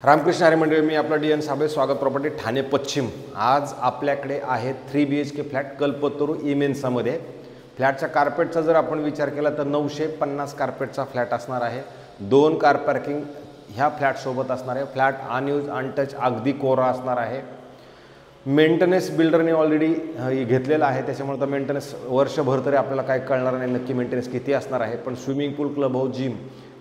रामकृष्ण हरी मंडळी, मी आपला D N Sable, स्वागत प्रॉपर्टी ठाणे पश्चिम। आज आपल्याकडे आहे 3 BHK फ्लॅट कल्पतरू इमेन्सामध्ये। फ्लॅटच्या कार्पेटचा जर आपण विचार केला तर 950 कार्पेटचा फ्लॅट असणार आहे। 2 कार पार्किंग ह्या फ्लॅट सोबत असणार आहे। फ्लॅट अनयूज अनटच अगदी कोरा असणार आहे। मेंटेनन्स बिल्डरने ऑलरेडी घेतलेला आहे, त्याच्यामुळे तर मेंटेनन्स वर्षभर तरी आपल्याला काय कळणार नाही नक्की मेंटेनन्स किती असणार आहे। पण स्विमिंग पूल, क्लब हाऊस, जिम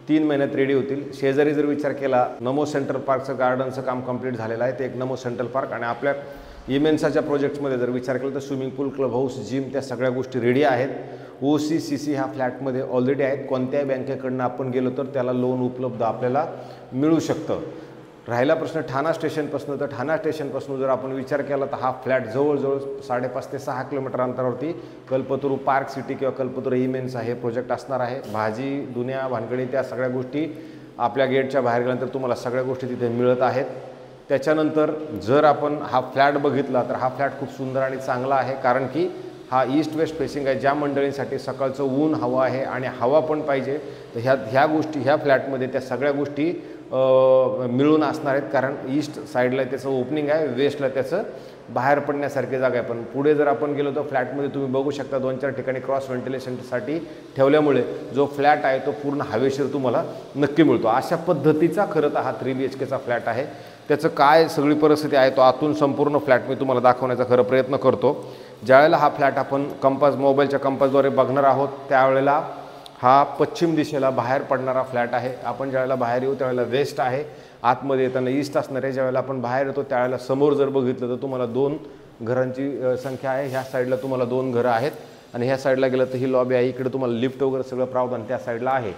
3 महिन्यात रेडी होतील। शेजारी जर विचार केला, नमो सेंट्रल पार्कचं गार्डनचं काम कंप्लीट झालेलं आहे, ते एक नमो सेंट्रल पार्क। आणि आपल्या इमेन्साच्या प्रोजेक्ट्समध्ये जर विचार केला तर स्विमिंग पूल, क्लब हाऊस, जिम त्या सगळ्या गोष्टी रेडी आहेत। OC/CC ह्या फ्लॅटमध्ये ऑलरेडी आहेत। कोणत्याही बँकेकडनं आपण गेलो तर त्याला लोन उपलब्ध आपल्याला मिळू शकतं। राहिला प्रश्न ठाणा स्टेशनपासून, तर ठाणा स्टेशनपासून जर आपण विचार केला तर हा फ्लॅट जवळजवळ 5.5 ते 6 किलोमीटर अंतरावरती कल्पतरू पार्क सिटी किंवा कल्पतरू इमेन्स हे प्रोजेक्ट असणार आहे। भाजी, दुनिया, भानगडी त्या सगळ्या गोष्टी आपल्या गेटच्या बाहेर गेल्यानंतर तुम्हाला सगळ्या गोष्टी तिथे मिळत आहेत। त्याच्यानंतर जर आपण हा फ्लॅट बघितला तर हा फ्लॅट खूप सुंदर आणि चांगला आहे, कारण की हा ईस्ट वेस्ट फेसिंग आहे। ज्या मंडळींसाठी सकाळचं ऊन हवं आहे आणि हवा पण पाहिजे, तर ह्या गोष्टी ह्या फ्लॅटमध्ये त्या सगळ्या गोष्टी मिळून असणार आहेत। कारण ईस्ट साईडला त्याचं ओपनिंग आहे, वेस्टला त्याचं बाहेर पडण्यासारखी जागा आहे। पण पुढे जर आपण गेलो तर फ्लॅटमध्ये तुम्ही बघू शकता 2-4 ठिकाणी क्रॉस व्हेंटिलेशनसाठी ठेवल्यामुळे जो फ्लॅट आहे तो पूर्ण हवेशीर तुम्हाला नक्की मिळतो। अशा पद्धतीचा खरं तर हा 3 BHKचा फ्लॅट आहे। त्याचं काय सगळी परिस्थिती आहे तो आतून संपूर्ण फ्लॅट मी तुम्हाला दाखवण्याचा खरं प्रयत्न करतो। ज्यावेळेला हा फ्लॅट आपण कंपास, मोबाईलच्या कंपासद्वारे बघणार आहोत, त्यावेळेला हा पश्चिम दिशेला बाहेर पडणारा फ्लॅट आहे। आपण ज्यावेळेला बाहेर येऊ त्यावेळेला वेस्ट आहे, आतमध्ये येताना ईस्ट असणार आहे। ज्यावेळेला आपण बाहेर येतो त्यावेळेला समोर जर बघितलं तर तुम्हाला 2 घरांची संख्या आहे। ह्या साईडला तुम्हाला 2 घरं आहेत आणि ह्या साईडला गेलं तर ही लॉबी आहे। इकडे तुम्हाला लिफ्ट वगैरे सगळं प्रावधान त्या साईडला आहे।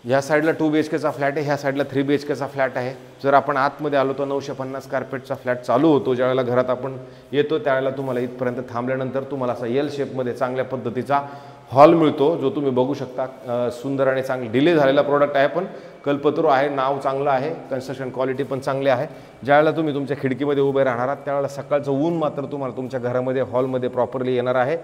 ह्या साईडला 2 BHKचा फ्लॅट आहे, ह्या साईडला 3 BHKचा फ्लॅट आहे। जर आपण आतमध्ये आलो तर 950 कार्पेटचा फ्लॅट चालू होतो। ज्यावेळेला घरात आपण येतो त्यावेळेला तुम्हाला इथपर्यंत थांबल्यानंतर तुम्हाला असा एल शेपमध्ये चांगल्या पद्धतीचा हॉल मिळतो, जो तुम्ही बघू शकता। सुंदर आणि चांगला डिले झालेला प्रोडक्ट आहे, पण कल्पतरू आहे, नाव चांगलं आहे, कन्स्ट्रक्शन क्वालिटी पण चांगली आहे। ज्यावेळेला तुम्ही तुमच्या खिडकीमध्ये उभे राहणार आहात त्यावेळेला सकाळचं ऊन मात्र तुम्हाला तुमच्या घरामध्ये हॉलमध्ये प्रॉपरली येणार आहे।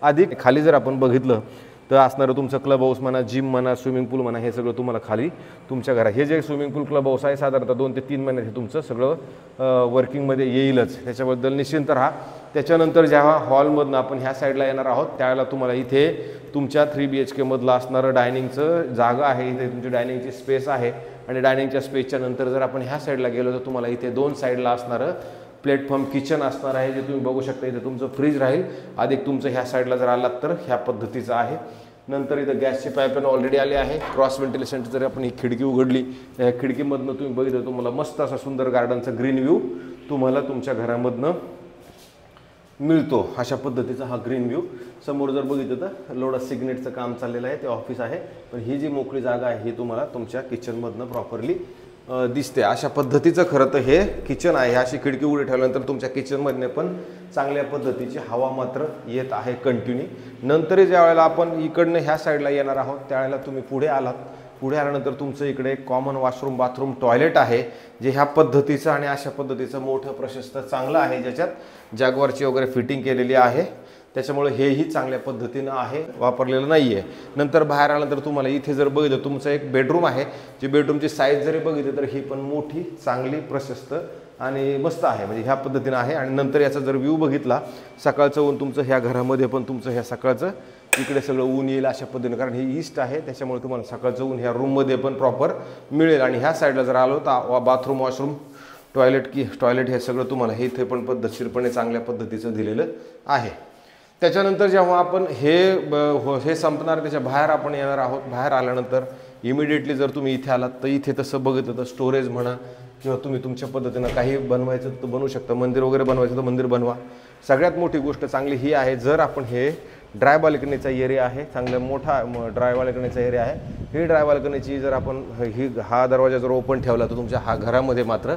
अधिक खाली जर आपण बघितलं तर असणारं तुमचं क्लब हाऊस म्हणा, जिम म्हणा, स्विमिंग पूल म्हणा, हे सगळं तुम्हाला खाली तुमच्या घरात, हे जे स्विमिंग पूल, क्लब हाऊस आहे साधारणतः 2 ते 3 महिन्यात हे तुमचं सगळं वर्किंगमध्ये येईलच, त्याच्याबद्दल निश्चिंत राहा। त्याच्यानंतर जेव्हा हॉलमधून आपण ह्या साईडला येणार आहोत त्यावेळेला तुम्हाला इथे तुमच्या 3 BHK मधलं असणारं डायनिंगचं जागा आहे, इथे तुमची डायनिंगची स्पेस आहे। आणि डायनिंगच्या स्पेसच्या नंतर जर आपण ह्या साईडला गेलो तर तुम्हाला इथे 2 साईडला असणारं प्लॅटफॉर्म किचन असणार आहे, जे तुम्ही बघू शकता। इथे तुमचं फ्रीज राहील, अधिक तुमचं ह्या साईडला जर आलात तर ह्या पद्धतीचं आहे। नंतर इथं गॅसची पाईपलाईन ऑलरेडी आली आहे। क्रॉस व्हेंटिलेशनची जर आपण ही खिडकी उघडली तर ह्या खिडकीमधनं तुम्ही बघितलं तुम्हाला मस्त असा सुंदर गार्डनचा ग्रीन व्ह्यू तुम्हाला तुमच्या घरामधनं मिळतो। अशा पद्धतीचा हा ग्रीन व्ह्यू समोर जर बघितलं तर लोडा सिग्नेटचं काम चाललेलं आहे, ते ऑफिस आहे। पण ही जी मोकळी जागा आहे ही तुम्हाला तुमच्या किचनमधनं प्रॉपरली दिसते। अशा पद्धतीचं खरं तर हे किचन आहे। अशी खिडकी उघडी ठेवल्यानंतर तुमच्या किचनमधने पण चांगल्या पद्धतीची हवा मात्र येत आहे कंटिन्यू। नंतर ज्या वेळेला आपण इकडनं ह्या साईडला येणार आहोत त्यावेळेला तुम्ही पुढे आलात, पुढे आल्यानंतर तुमचं इकडे कॉमन वॉशरूम, बाथरूम, टॉयलेट आहे, जे ह्या पद्धतीचं आणि अशा पद्धतीचं मोठं प्रशस्त चांगलं आहे, ज्याच्यात जॅग्वारची वगैरे फिटिंग केलेली आहे। त्याच्यामुळे हेही चांगल्या पद्धतीनं आहे, वापरलेलं नाही आहे। नंतर बाहेर आल्यानंतर तुम्हाला इथे जर बघितलं तुमचं एक बेडरूम आहे, जी बेडरूमची साईज जरी बघितली तर ही पण मोठी, चांगली, प्रशस्त आणि मस्त आहे, म्हणजे ह्या पद्धतीनं आहे। आणि नंतर याचा जर व्ह्यू बघितला सकाळचं ऊन तुमचं ह्या घरामध्ये पण तुमचं ह्या सकाळचं इकडे सगळं ऊन येईल अशा पद्धतीनं, कारण हे ईस्ट आहे त्याच्यामुळे तुम्हाला सकाळचं ऊन ह्या रूममध्ये पण प्रॉपर मिळेल। आणि ह्या साईडला जर आलो तर बाथरूम, वॉशरूम, टॉयलेट हे सगळं तुम्हाला हे इथे पण पद्धतशीरपणे चांगल्या पद्धतीचं दिलेलं आहे। त्याच्यानंतर जेव्हा आपण हे संपणार त्याच्या बाहेर आपण येणार आहोत, बाहेर आल्यानंतर इमिडिएटली जर तुम्ही इथे आलात तर इथे तसं बघितलं तर स्टोरेज म्हणा किंवा तुम्ही तुमच्या पद्धतीनं काही बनवायचं तर बनवू शकता, मंदिर वगैरे बनवायचं तर मंदिर बनवा। सगळ्यात मोठी गोष्ट चांगली ही आहे, जर आपण हे ड्राय बाल्कनीचा एरिया आहे, चांगला मोठा ड्राय बाल्कनीचा एरिया आहे। ही ड्राय बाल्कनीची जर आपण हा दरवाजा जर ओपन ठेवला तर तुमच्या हा घरामध्ये मात्र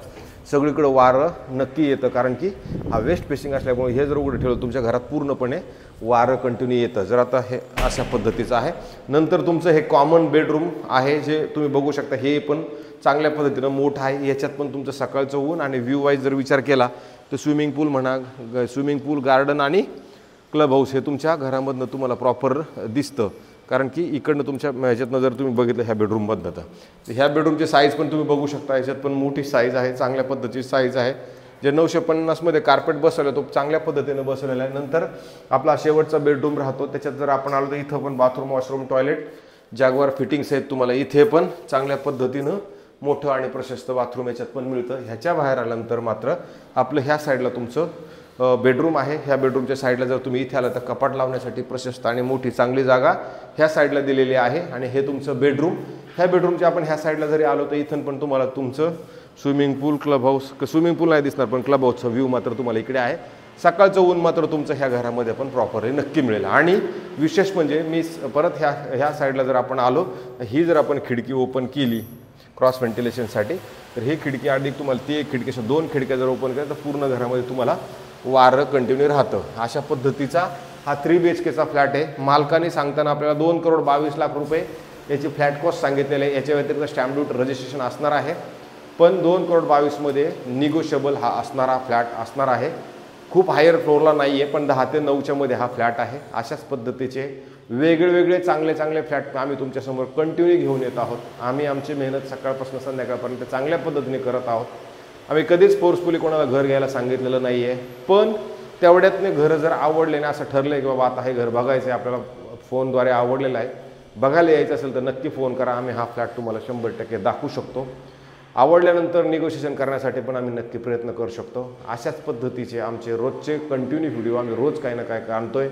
सगळीकडे वारं नक्की येतं, कारण की हा वेस्ट फेसिंग असल्यामुळे हे जर उघडं ठेवलं तुमच्या घरात पूर्णपणे वारं कंटिन्यू येतं। जर आता हे अशा पद्धतीचं आहे। नंतर तुमचं हे कॉमन बेडरूम आहे, जे तुम्ही बघू शकता, हे पण चांगल्या पद्धतीनं मोठं आहे। याच्यात पण तुमचं सकाळचं ऊन आणि व्ह्यू वाईज जर विचार केला तर स्विमिंग पूल म्हणा, स्विमिंग पूल, गार्डन आणि क्लब हाऊस हे तुमच्या घरामधनं तुम्हाला प्रॉपर दिसतं, कारण की इकडनं तुमच्या ह्याच्यातनं जर तुम्ही बघितलं ह्या बेडरूममधनं तर ह्या बेडरूमची साईज पण तुम्ही बघू शकता, याच्यात पण मोठी साईज आहे, चांगल्या पद्धतीची साईज आहे. जे 950मध्ये कार्पेट बसवलं तो चांगल्या पद्धतीने बसवलेला आहे. नंतर आपला शेवटचा बेडरूम राहतो, त्याच्यात जर आपण आलो तर इथं पण bathroom, washroom, toilet, Jaguar fittings आहेत तुम्हाला. इथे पण चांगल्या पद्धतीनं मोठं आणि प्रशस्त बाथरूम याच्यात पण मिळतं. ह्याच्या बाहेर आल्यानंतर मात्र आपलं ह्या साईडला तुमचं बेडरूम आहे. ह्या बेडरूमच्या साईडला जर तुम्ही इथे आला तर कपाट लावण्यासाठी प्रशस्त आणि मोठी चांगली जागा ह्या साईडला दिलेली आहे. आणि हे तुमचं बेडरूम. ह्या बेडरूमच्या आपण ह्या साईडला जरी आलो तर इथून पण तुम्हाला तुमचं स्विमिंग पूल, क्लब हाऊस, स्विमिंग पूल नाही दिसणार पण क्लब हाऊसचा व्ह्यू मात्र तुम्हाला इकडे आहे. सकाळचं ऊन मात्र तुमचं ह्या घरामध्ये पण प्रॉपरली नक्की मिळेल. आणि विशेष म्हणजे मी परत ह्या साईडला जर आपण आलो, ही जर आपण खिडकी ओपन केली क्रॉस व्हेंटिलेशनसाठी, तर ही खिडकी अधिक तुम्हाला ती एक खिडकी, 2 खिडक्या जर ओपन केल्या तर पूर्ण घरामध्ये तुम्हाला वारं कंटिन्यू राहतं. अशा पद्धतीचा हा 3 BHKचा फ्लॅट आहे. मालकाने सांगताना आपल्याला 2,22,00,000 रुपये याची फ्लॅट कॉस्ट सांगितलेली आहे. याच्या व्यतिरिक्त स्टॅम्प ड्युटी रजिस्ट्रेशन असणार आहे, पण 2,22,00,000मध्ये निगोशिएबल हा असणारा फ्लॅट असणार आहे. खूप हायर फ्लोअरला नाही आहे, पण 10 ते 9च्या मध्ये हा फ्लॅट आहे. अशाच पद्धतीचे वेगळे चांगले फ्लॅट आम्ही तुमच्यासमोर कंटिन्यू घेऊन येत आहोत. आम्ही आमची मेहनत सकाळपासून संध्याकाळपर्यंत चांगल्या पद्धतीने करत आहोत. आम्ही कधीच फोर्सफुली कोणाला घर घ्यायला सांगितलेलं नाही आहे, पण तेवढ्यातने घरं जर आवडले ना, असं ठरलं आहे की बाबा आता हे घर बघायचं आहे, आपल्याला फोनद्वारे आवडलेलं आहे, बघायला यायचं असेल तर नक्की फोन करा. आम्ही हा फ्लॅट तुम्हाला 100% दाखवू शकतो. आवडल्यानंतर निगोशिएशन करण्यासाठी पण आम्ही नक्की प्रयत्न करू शकतो. अशाच पद्धतीचे आमचे रोजचे कंटिन्यू व्हिडिओ आम्ही रोज काही ना काय आणतोय.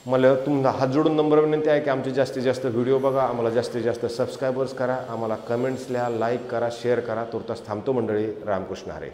मला तुम्हाला हात जोडून नंबर विनंती आहे की आमचे जास्तीत जास्त व्हिडिओ बघा, आम्हाला जास्तीत जास्त सबस्क्रायबर्स करा, आम्हाला कमेंट्स लिहा, लाईक करा, शेअर करा. तुर्तास थांबतो मंडळी. रामकृष्ण हरी.